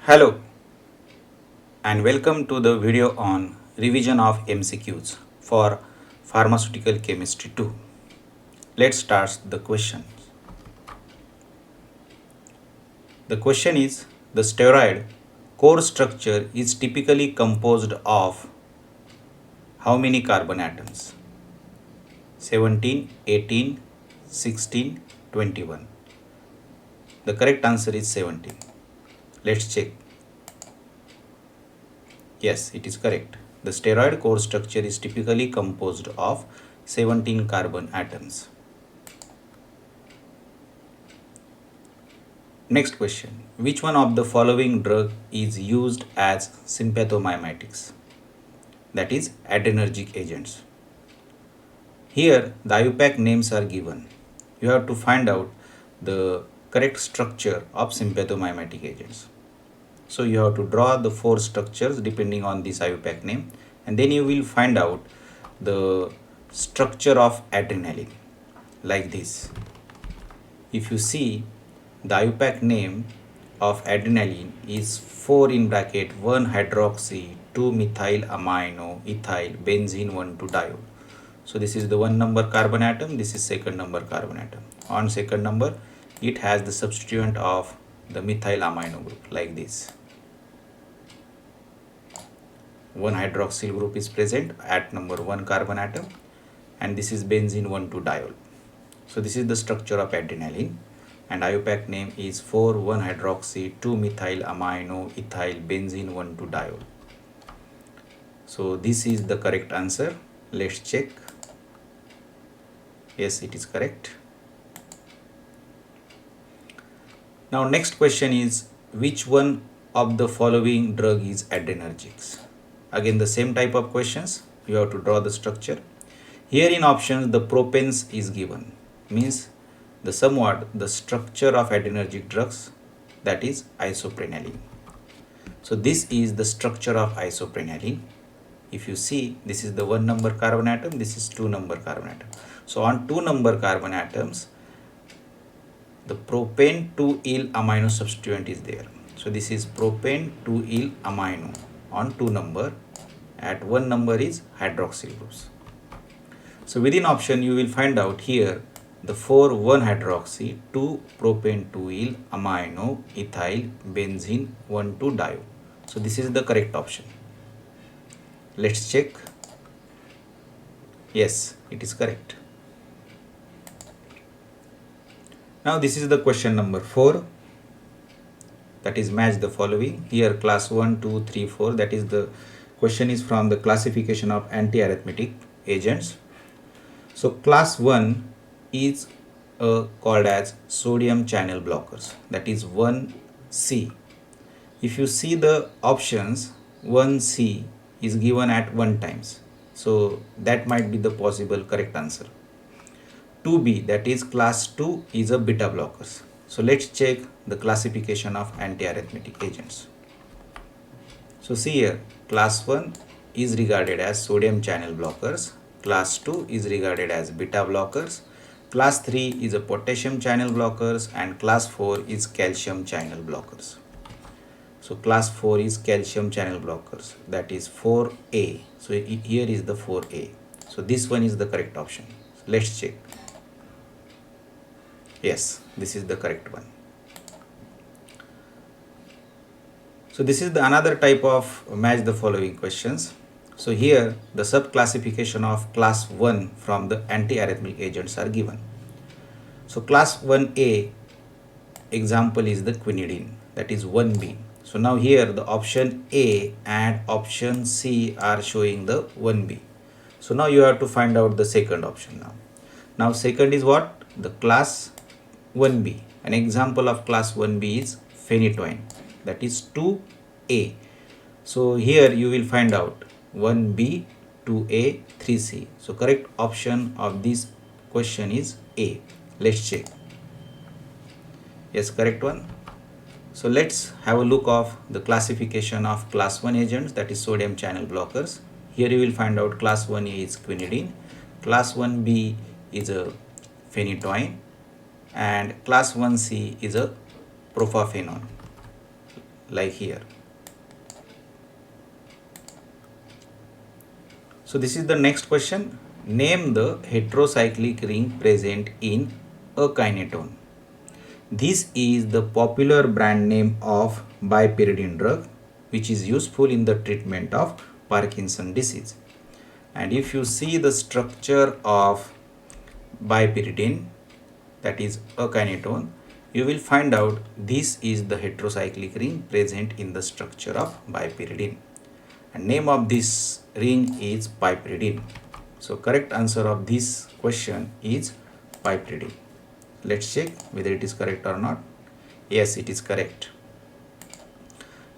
Hello and welcome to the video on revision of MCQs for pharmaceutical chemistry 2. Let's start the question. The question is the steroid core structure is typically composed of how many carbon atoms? 17, 18, 16, 21. The correct answer is 17. Let's check. Yes, it is correct. The steroid core structure is typically composed of 17 carbon atoms. Next question. Which one of the following drug is used as sympathomimetics? That is adrenergic agents. Here the IUPAC names are given. You have to find out the correct structure of sympathomimetic agents. So you have to draw the four structures depending on this IUPAC name, and then you will find out the structure of adrenaline like this. If you see, the IUPAC name of adrenaline is 4 in bracket 1 hydroxy 2 methyl amino ethyl benzene 1,2-diol. So this is the 1 number carbon atom, this is second number carbon atom. On second number it has the substituent of the methyl amino group like this. 1 hydroxyl group is present at number 1 carbon atom, and this is benzene 1,2-diol. So this is the structure of adrenaline, and IUPAC name is 4,1 hydroxy 2 methyl amino ethyl benzene 1,2-diol. So this is the correct answer. Let's check. Yes, it is correct. Now next question is, which one of the following drug is adrenergics? Again the same type of questions. You have to draw the structure. Here in options the propens is given, means the structure of adrenergic drugs, that is isoprenaline. So this is the structure of isoprenaline. If you see, this is the 1 number carbon atom, this is 2 number carbon atom. So on 2 number carbon atoms, the propane 2-yle amino substituent is there. So this is propane 2-yle amino on 2 number. At 1 number is hydroxyl groups. So within option you will find out here the 4,1 hydroxy 2 propane 2-yle amino ethyl benzene 1,2-diol. So this is the correct option. Let's check. Yes, it is correct. Now this is the question number 4, that is match the following. Here class 1, 2, 3, 4, that is the question is from the classification of antiarrhythmic agents. So class 1 is called as sodium channel blockers, that is 1C. If you see the options, 1C is given at 1 times, so that might be the possible correct answer. 2B, that is class 2, is a beta blockers. So let's check the classification of antiarrhythmic agents. So see here, class 1 is regarded as sodium channel blockers, class 2 is regarded as beta blockers, class 3 is a potassium channel blockers, and class 4 is calcium channel blockers. So class 4 is calcium channel blockers, that is 4A. So here is the 4A. So this one is the correct option. So let's check. Yes, this is the correct one. So this is the another type of match the following questions. So here the sub classification of class 1 from the antiarrhythmic agents are given. So class 1A example is the quinidine, that is 1B. So now here the option A and option C are showing the 1B. So now you have to find out the second option now. Now second is what? The class 1B. An example of class 1B is phenytoin, that is 2A. So here you will find out 1B, 2A, 3C. So correct option of this question is A. Let's check. Yes, correct one. So let's have a look of the classification of class 1 agents, that is sodium channel blockers. Here you will find out class 1A is quinidine, class 1B is a phenytoin, and class 1C is a propafenone. like here. So this is the next question. Name the heterocyclic ring present in a kinetone. This is the popular brand name of bipyridine drug, which is useful in the treatment of Parkinson disease. And if you see the structure of bipyridine, that is a kinetone, you will find out this is the heterocyclic ring present in the structure of bipyridine. And name of this ring is piperidine. So correct answer of this question is piperidine. Let's check whether it is correct or not. Yes, it is correct.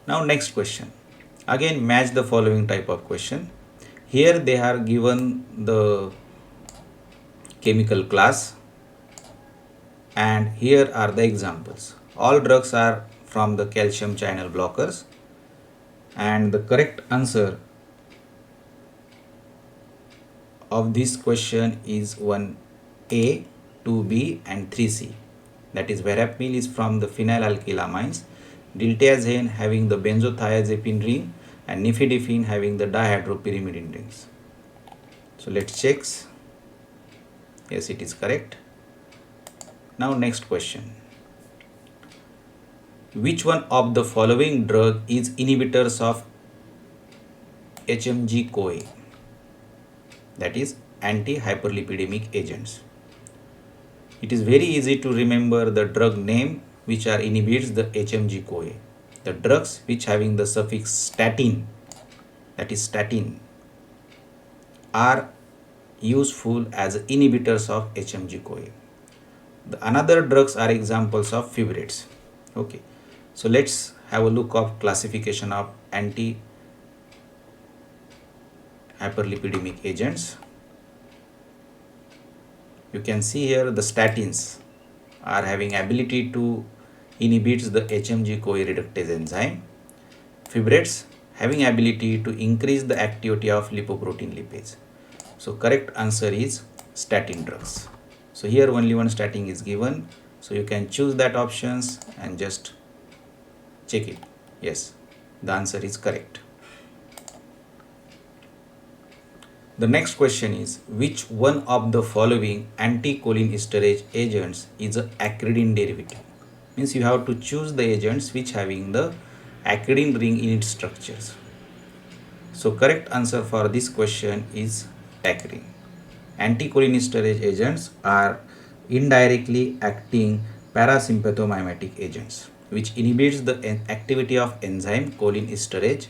Now next question. Again match the following type of question. Here they are given the chemical class and here are the examples. All drugs are from the calcium channel blockers, and the correct answer of this question is 1A, 2B and 3C. That is, verapamil is from the phenylalkylamines, diltiazem having the benzothiazepine ring and nifedipine having the dihydropyrimidine rings. So let's check. Yes, it is correct. Now next question. Which one of the following drug is inhibitors of HMG-CoA? That is anti-hyperlipidemic agents. It is very easy to remember the drug name which are inhibits the HMG-CoA. The drugs which having the suffix statin, that is statin, are useful as inhibitors of HMG-CoA. The another drugs are examples of fibrates. Okay, so let's have a look of classification of anti-hyperlipidemic agents. You can see here the statins are having ability to inhibit the HMG-CoA reductase enzyme. Fibrates having ability to increase the activity of lipoprotein lipase. So correct answer is statin drugs. So here only one statin is given. So you can choose that options and just check it. Yes, the answer is correct. The next question is, which one of the following anticholinesterase agents is an acridine derivative? Means you have to choose the agents which having the acridine ring in its structures. So correct answer for this question is acridine. Anticholinesterase agents are indirectly acting parasympathomimetic agents which inhibits the activity of enzyme cholinesterase.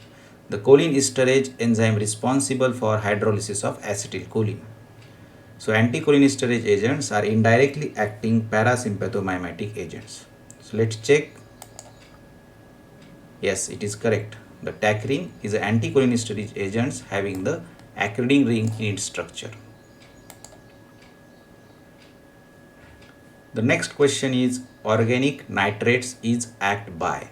The cholinesterase enzyme responsible for hydrolysis of acetylcholine. So anticholinesterase agents are indirectly acting parasympathomimetic agents. So let's check. Yes, it is correct. The tacrine is an anticholinesterase agents having the acridine ring in its structure. The next question is, organic nitrates is act by.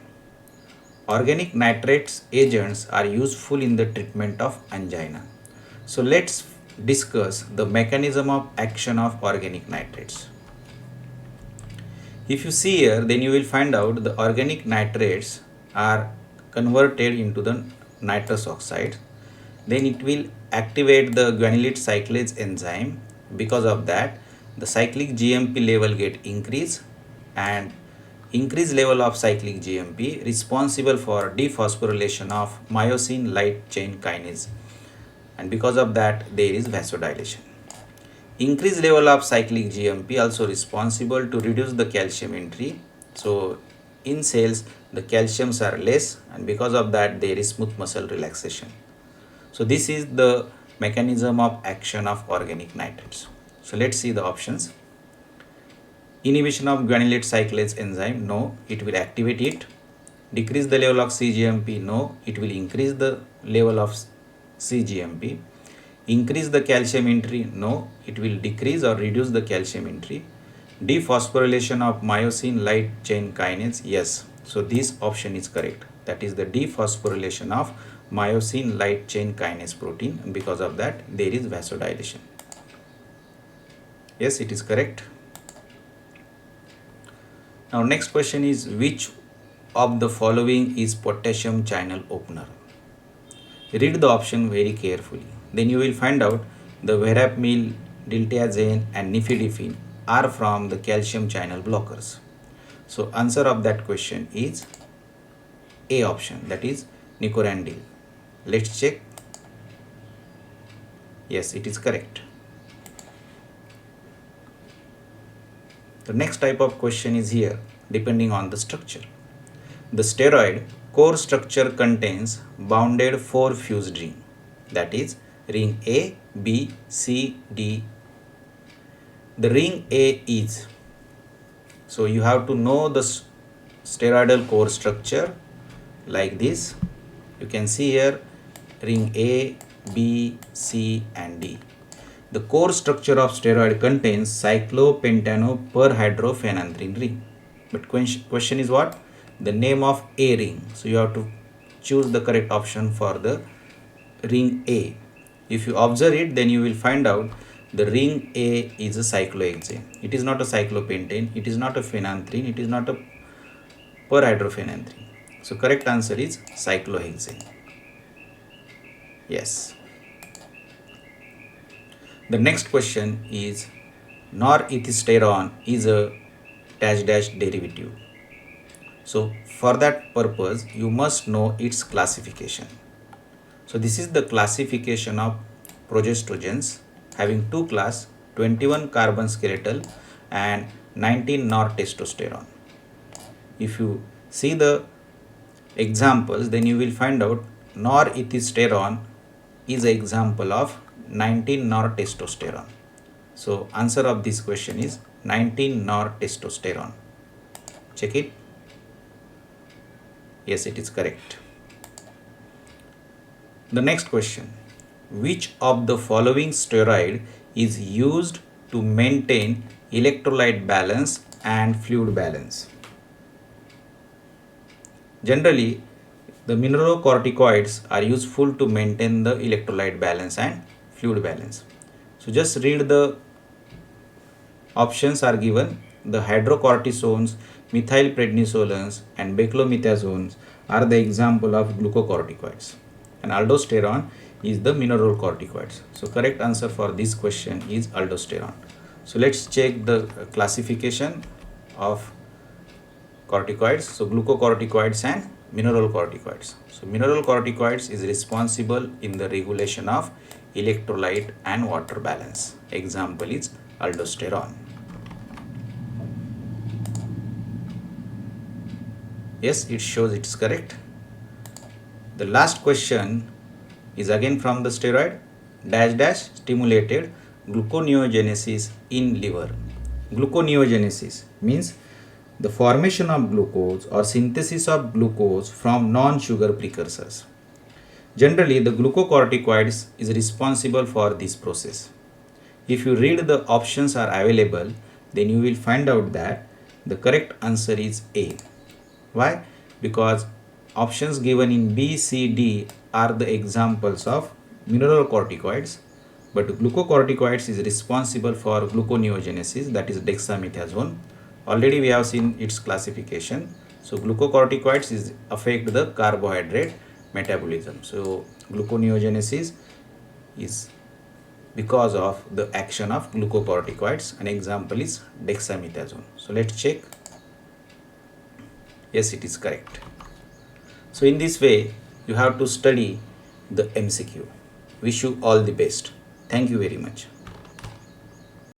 Organic nitrates agents are useful in the treatment of angina. So let's discuss the mechanism of action of organic nitrates. If you see here, then you will find out the organic nitrates are converted into the nitrous oxide. Then it will activate the guanylate cyclase enzyme. Because of that, the cyclic GMP level get increased, and increased level of cyclic GMP responsible for dephosphorylation of myosin light chain kinase, and because of that there is vasodilation. Increased level of cyclic GMP also responsible to reduce the calcium entry. So in cells the calciums are less, and because of that there is smooth muscle relaxation. So this is the mechanism of action of organic nitrates. So let's see the options. Inhibition of guanylate cyclase enzyme, no, it will activate it. Decrease the level of cGMP, no, it will increase the level of cGMP. Increase the calcium entry, no, it will decrease or reduce the calcium entry. Dephosphorylation of myosin light chain kinase, yes. So this option is correct. That is the dephosphorylation of myosin light chain kinase protein, and because of that there is vasodilation. Yes, it is correct. Now next question is, which of the following is potassium channel opener? Read the option very carefully. Then you will find out the verapamil, diltiazem and nifedipine are from the calcium channel blockers. So answer of that question is A option, that is nicorandil. Let's check. Yes, it is correct. The next type of question is here, depending on the structure. The steroid core structure contains bounded 4 fused ring, that is ring A, B, C, D. The ring A is, so you have to know the steroidal core structure like this. You can see here ring A, B, C and D. The core structure of steroid contains cyclopentanoperhydrophenanthrene ring. But question is what? The name of A ring. So you have to choose the correct option for the ring A. If you observe it, then you will find out the ring A is a cyclohexane. It is not a cyclopentane, it is not a phenanthrene, it is not a perhydrophenanthrene. So correct answer is cyclohexane. Yes. The next question is norethistérone is a dash dash derivative. So for that purpose you must know its classification. So this is the classification of progestogens having two class, 21 carbon skeletal and 19 nortestosterone. If you see the examples, then you will find out norethistérone is an example of 19 nortestosterone. So answer of this question is 19 nortestosterone. Check it. Yes, it is correct. The next question, which of the following steroid is used to maintain electrolyte balance and fluid balance? Generally, the mineralocorticoids are useful to maintain the electrolyte balance and fluid balance. So just read the options are given. The hydrocortisones, methylprednisones and beclomethasone are the example of glucocorticoids, and aldosterone is the mineralocorticoids. So correct answer for this question is aldosterone. So let's check the classification of corticoids. So glucocorticoids and mineralocorticoids. So mineralocorticoids is responsible in the regulation of electrolyte and water balance. Example is aldosterone. Yes, it shows it's correct. The last question is again from the steroid dash dash stimulated gluconeogenesis in liver. Gluconeogenesis means the formation of glucose or synthesis of glucose from non-sugar precursors. Generally, the glucocorticoids is responsible for this process. If you read the options are available, then you will find out that the correct answer is A. Why? Because options given in B, C, D are the examples of mineralocorticoids, but glucocorticoids is responsible for gluconeogenesis, that is dexamethasone. Already we have seen its classification. So glucocorticoids is affect the carbohydrate metabolism. So gluconeogenesis is because of the action of glucocorticoids. An example is dexamethasone. So let's check. Yes, it is correct. So in this way you have to study the MCQ. Wish you all the best. Thank you very much.